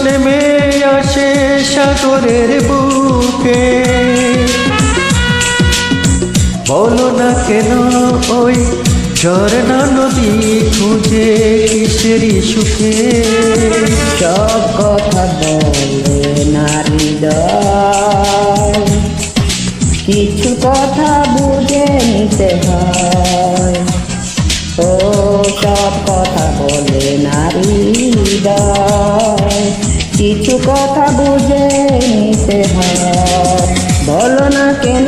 নেমে আসে সাগরের বুকে। বলো না কেন ওই ঝরনা নদী খুঁজে কিসেরই সুখে। সব কথা বলে না হৃদয়, কিছু কথা বুঝে নিতে হয়। ও সব কথা বলে না হৃদয়, কিছু কথা বুঝে নিতে হয়। বলো না কেন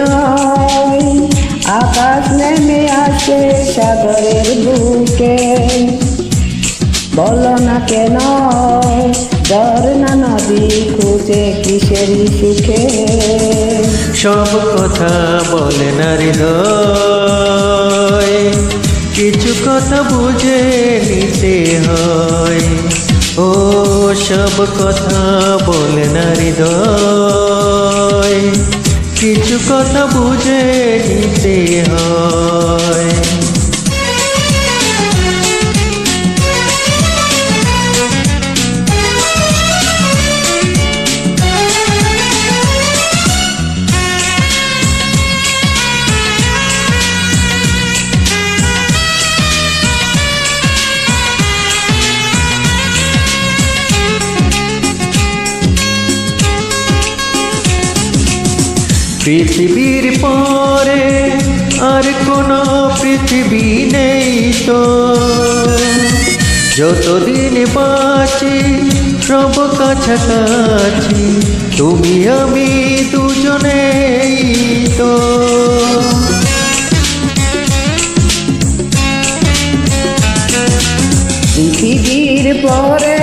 আকাশ নেমে আসে সাগরের বুকে। বলো না কেন ঝরনা নদী খুঁজে কিসেরই সুখে। সব কথা বলে না হৃদয়, কিছু কথা বুঝে নিতে হয়। ও সব কথা বলে না হৃদয়, কিছু কথা বুঝে নিতে হয়। পৃথিবীর পরে আর কোনো পৃথিবী নেই তো, যতদিন বাঁচি সব কাছাকাছি তুমি আমি দুজনেই তো। পৃথিবীর পরে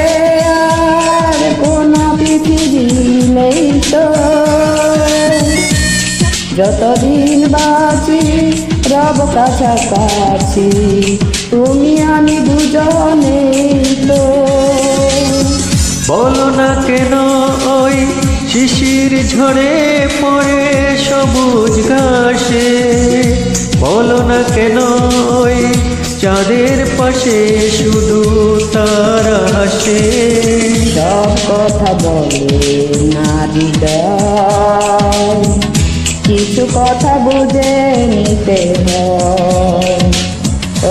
আর কোনো পৃথিবী নেই তো, যতদিন বাঁচি রব কাছাকাছি তুমি আমি দুজনেই তো। বলো না কেন ওই শিশির ঝরে পড়ে সবুজ ঘাসে। বলো না কেন ওই চাঁদের পাশে শুধু তারা হাসে। সব কথা বলে না হৃদয়, কিছু কথা বুঝে নিতে হয়। ও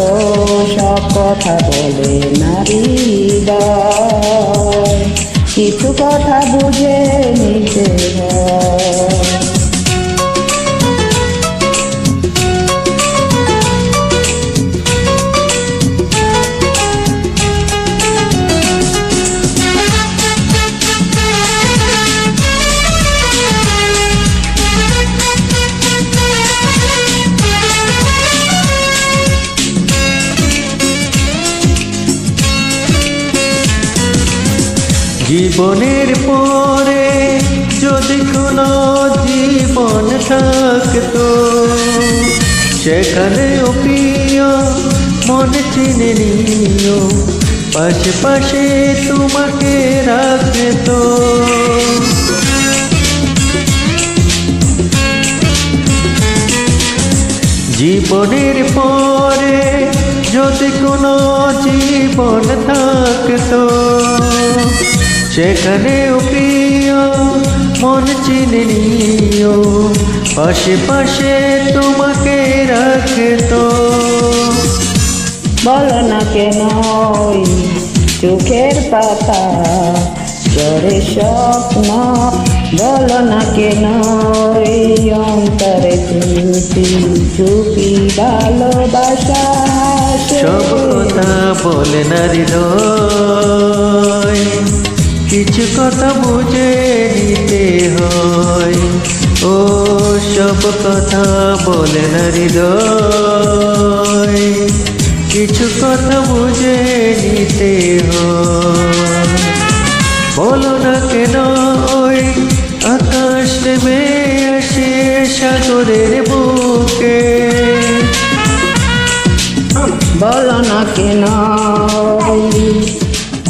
সব কথা বলে না হৃদয়, কিছু কথা বুঝে নিতে হয়। জীবনের পরে যদি কোনো জীবন থাকতো, সেখানেও প্রিয় মনে চিনে নিও, পাশে পাশে তোমাকে রাখতো। জীবনের পরে যদি কোনো জীবন থাকতো, সেখানেও প্রিয় মন চিনে নিও, পাশে পাশে তোমাকে রাখতো। বলো না কেন চোখের পাতা ঝরে স্বপ্ন। বলো না কেন অন্তরে চুপি চুপি ভালোবাসা। সব কথা বলে না হৃদয়, কিছু কথা বুঝে নিতে হয়। ও সব কথা বলে না হৃদয়, কিছু কথা বুঝে নিতে হয়। বলো না কেন ওই আকাশ নেমে আসে সাগরের বুকে। বলো না কেন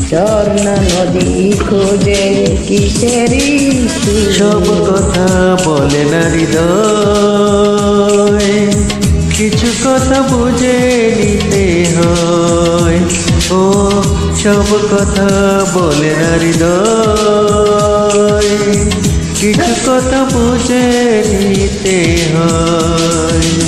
ঝরনা নদী খোঁজে কিসেরই সুখ। সব কথা বলে না হৃদয়, কিছু কথা বুঝে নিতে হয়। ও সব কথা বলে না হৃদয়, কিছু কথা বুঝে নিতে হয়।